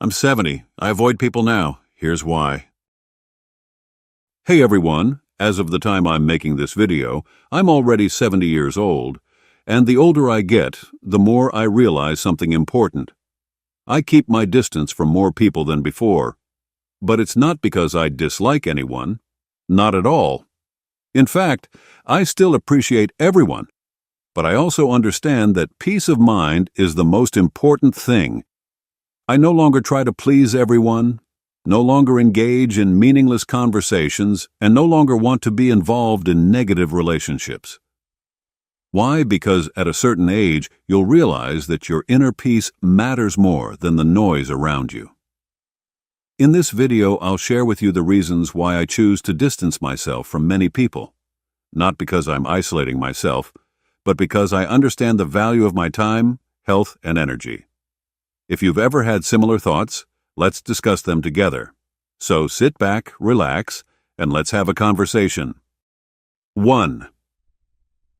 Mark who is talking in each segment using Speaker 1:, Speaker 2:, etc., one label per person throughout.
Speaker 1: I'm 70. I avoid people now. Here's why. Hey everyone, as of the time I'm making this video, I'm already 70 years old, and the older I get, the more I realize something important. I keep my distance from more people than before, but it's not because I dislike anyone. Not at all. In fact, I still appreciate everyone, but I also understand that peace of mind is the most important thing. I no longer try to please everyone, no longer engage in meaningless conversations, and no longer want to be involved in negative relationships. Why? Because at a certain age, you'll realize that your inner peace matters more than the noise around you. In this video, I'll share with you the reasons why I choose to distance myself from many people. Not because I'm isolating myself, but because I understand the value of my time, health, and energy. If you've ever had similar thoughts, let's discuss them together. So sit back, relax, and let's have a conversation. 1.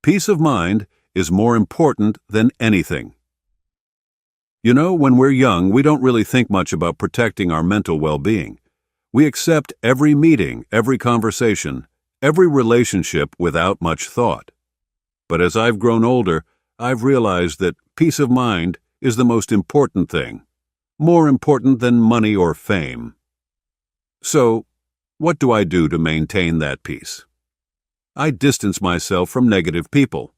Speaker 1: Peace of mind is more important than anything. You know, when we're young, we don't really think much about protecting our mental well-being. We accept every meeting, every conversation, every relationship without much thought. But as I've grown older, I've realized that peace of mind is the most important thing, more important than money or fame. So, what do I do to maintain that peace? I distance myself from negative people.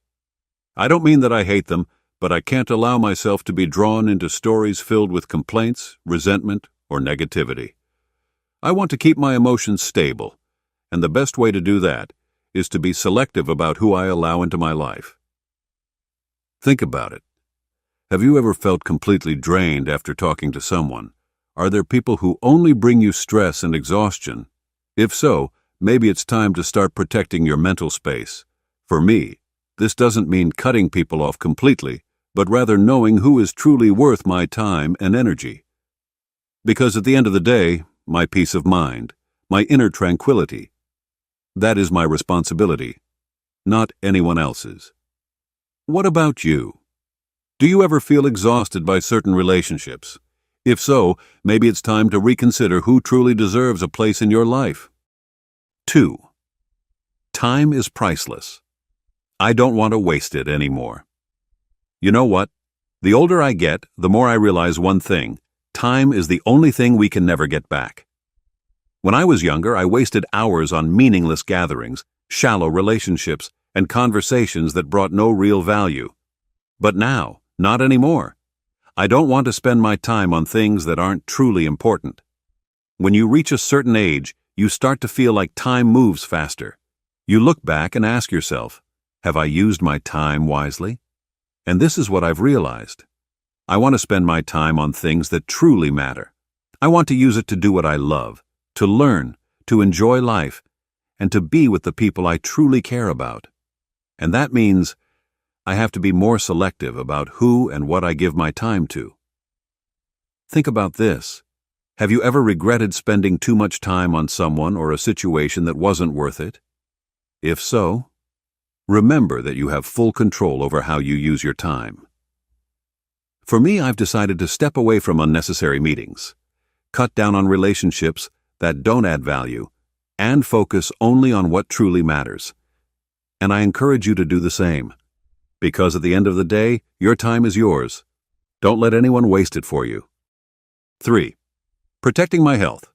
Speaker 1: I don't mean that I hate them, but I can't allow myself to be drawn into stories filled with complaints, resentment, or negativity. I want to keep my emotions stable, and the best way to do that is to be selective about who I allow into my life. Think about it. Have you ever felt completely drained after talking to someone? Are there people who only bring you stress and exhaustion? If so, maybe it's time to start protecting your mental space. For me, this doesn't mean cutting people off completely, but rather knowing who is truly worth my time and energy. Because at the end of the day, my peace of mind, my inner tranquility, that is my responsibility, not anyone else's. What about you? Do you ever feel exhausted by certain relationships? If so, maybe it's time to reconsider who truly deserves a place in your life. 2. Time is priceless. I don't want to waste it anymore. You know what? The older I get, the more I realize one thing: time is the only thing we can never get back. When I was younger, I wasted hours on meaningless gatherings, shallow relationships, and conversations that brought no real value. But now, not anymore. I don't want to spend my time on things that aren't truly important. When you reach a certain age, you start to feel like time moves faster. You look back and ask yourself, have I used my time wisely? And this is what I've realized. I want to spend my time on things that truly matter. I want to use it to do what I love, to learn, to enjoy life, and to be with the people I truly care about. And that means I have to be more selective about who and what I give my time to. Think about this. Have you ever regretted spending too much time on someone or a situation that wasn't worth it? If so, remember that you have full control over how you use your time. For me, I've decided to step away from unnecessary meetings, cut down on relationships that don't add value, and focus only on what truly matters. And I encourage you to do the same. Because at the end of the day, your time is yours. Don't let anyone waste it for you. 3. Protecting my health.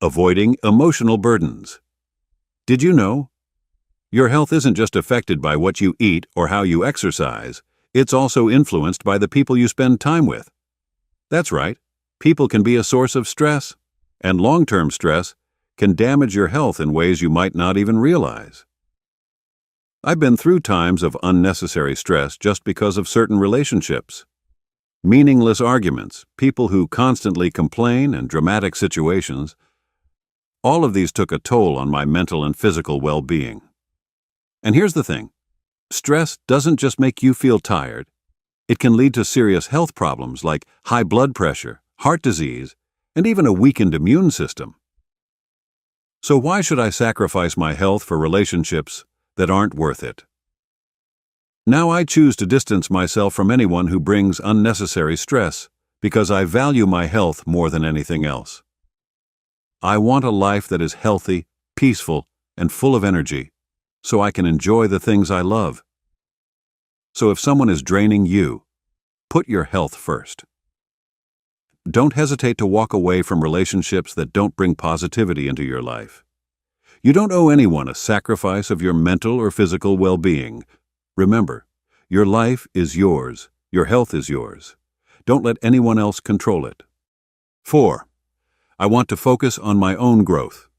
Speaker 1: Avoiding emotional burdens. Did you know? Your health isn't just affected by what you eat or how you exercise, it's also influenced by the people you spend time with. That's right, people can be a source of stress, and long-term stress can damage your health in ways you might not even realize. I've been through times of unnecessary stress just because of certain relationships. Meaningless arguments, people who constantly complain, and dramatic situations. All of these took a toll on my mental and physical well-being. And here's the thing. Stress doesn't just make you feel tired. It can lead to serious health problems like high blood pressure, heart disease, and even a weakened immune system. So why should I sacrifice my health for relationships that aren't worth it? Now I choose to distance myself from anyone who brings unnecessary stress, because I value my health more than anything else. I want a life that is healthy, peaceful, and full of energy, so I can enjoy the things I love. So if someone is draining you, put your health first. Don't hesitate to walk away from relationships that don't bring positivity into your life. You don't owe anyone a sacrifice of your mental or physical well-being. Remember, your life is yours. Your health is yours. Don't let anyone else control it. 4. I want to focus on my own growth.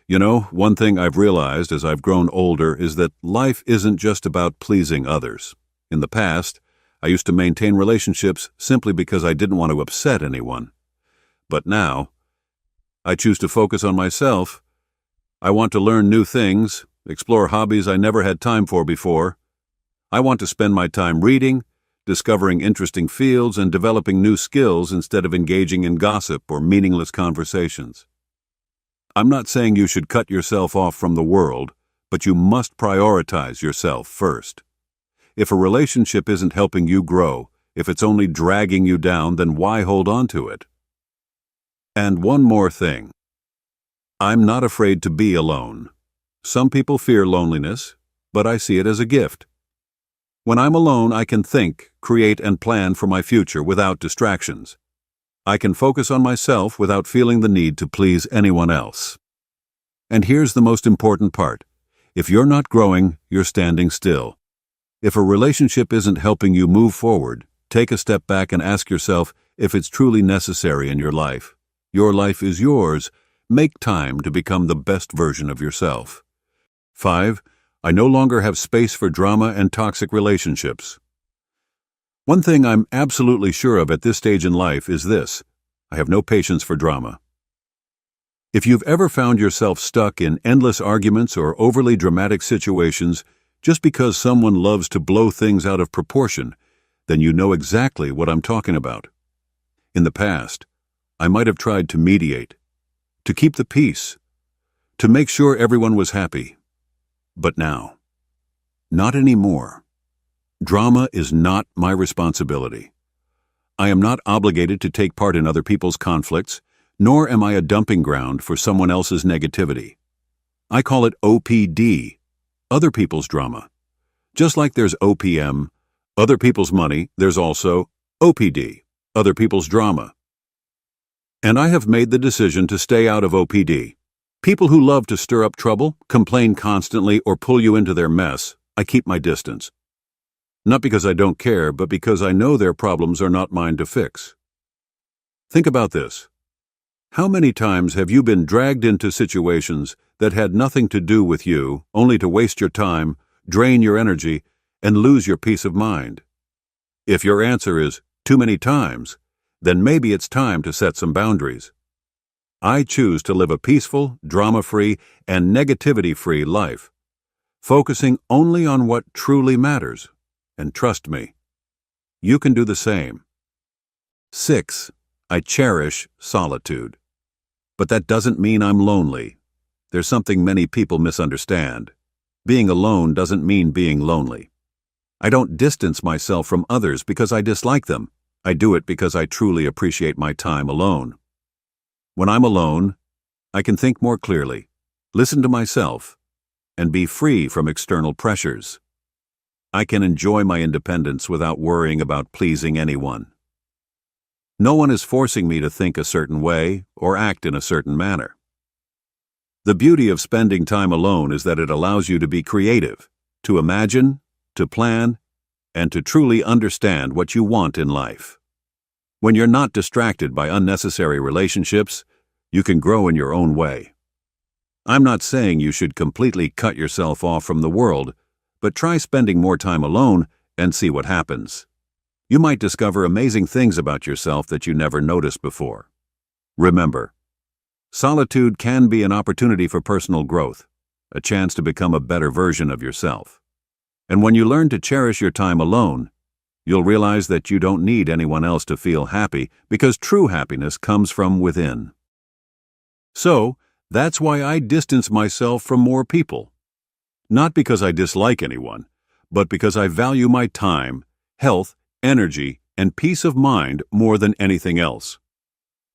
Speaker 1: You know, one thing I've realized as I've grown older is that life isn't just about pleasing others. In the past, I used to maintain relationships simply because I didn't want to upset anyone. But now, I choose to focus on myself. I want to learn new things, explore hobbies I never had time for before. I want to spend my time reading, discovering interesting fields, and developing new skills instead of engaging in gossip or meaningless conversations. I'm not saying you should cut yourself off from the world, but you must prioritize yourself first. If a relationship isn't helping you grow, if it's only dragging you down, then why hold on to it? And one more thing. I'm not afraid to be alone. Some people fear loneliness, but I see it as a gift. When I'm alone, I can think, create, and plan for my future without distractions. I can focus on myself without feeling the need to please anyone else. And here's the most important part. If you're not growing, you're standing still. If a relationship isn't helping you move forward, take a step back and ask yourself if it's truly necessary in your life. Your life is yours. Make time to become the best version of yourself. 5. I no longer have space for drama and toxic relationships. One thing I'm absolutely sure of at this stage in life is this: I have no patience for drama. If you've ever found yourself stuck in endless arguments or overly dramatic situations just because someone loves to blow things out of proportion, then you know exactly what I'm talking about. In the past, I might have tried to mediate, to keep the peace, to make sure everyone was happy. But now, not anymore. Drama is not my responsibility. I am not obligated to take part in other people's conflicts, nor am I a dumping ground for someone else's negativity. I call it OPD, other people's drama. Just like there's OPM, other people's money, there's also OPD, other people's drama. And I have made the decision to stay out of OPD. People who love to stir up trouble, complain constantly, or pull you into their mess, I keep my distance. Not because I don't care, but because I know their problems are not mine to fix. Think about this. How many times have you been dragged into situations that had nothing to do with you, only to waste your time, drain your energy, and lose your peace of mind? If your answer is too many times, then maybe it's time to set some boundaries. I choose to live a peaceful, drama-free, and negativity-free life, focusing only on what truly matters. And trust me, you can do the same. 6. I cherish solitude. But that doesn't mean I'm lonely. There's something many people misunderstand. Being alone doesn't mean being lonely. I don't distance myself from others because I dislike them. I do it because I truly appreciate my time alone. When I'm alone, I can think more clearly, listen to myself, and be free from external pressures. I can enjoy my independence without worrying about pleasing anyone. No one is forcing me to think a certain way or act in a certain manner. The beauty of spending time alone is that it allows you to be creative, to imagine, to plan, and to truly understand what you want in life. When you're not distracted by unnecessary relationships, you can grow in your own way. I'm not saying you should completely cut yourself off from the world, but try spending more time alone and see what happens. You might discover amazing things about yourself that you never noticed before. Remember, solitude can be an opportunity for personal growth, a chance to become a better version of yourself. And when you learn to cherish your time alone, you'll realize that you don't need anyone else to feel happy because true happiness comes from within. So, that's why I distance myself from more people. Not because I dislike anyone, but because I value my time, health, energy, and peace of mind more than anything else.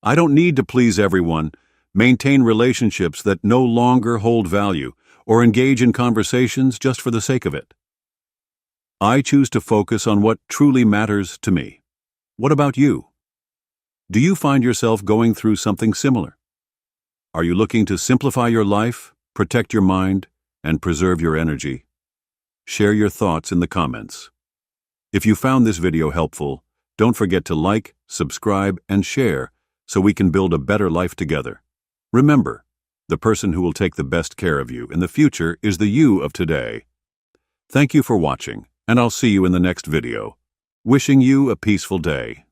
Speaker 1: I don't need to please everyone, maintain relationships that no longer hold value, or engage in conversations just for the sake of it. I choose to focus on what truly matters to me. What about you? Do you find yourself going through something similar? Are you looking to simplify your life, protect your mind, and preserve your energy? Share your thoughts in the comments. If you found this video helpful, don't forget to like, subscribe, and share so we can build a better life together. Remember, the person who will take the best care of you in the future is the you of today. Thank you for watching, and I'll see you in the next video. Wishing you a peaceful day.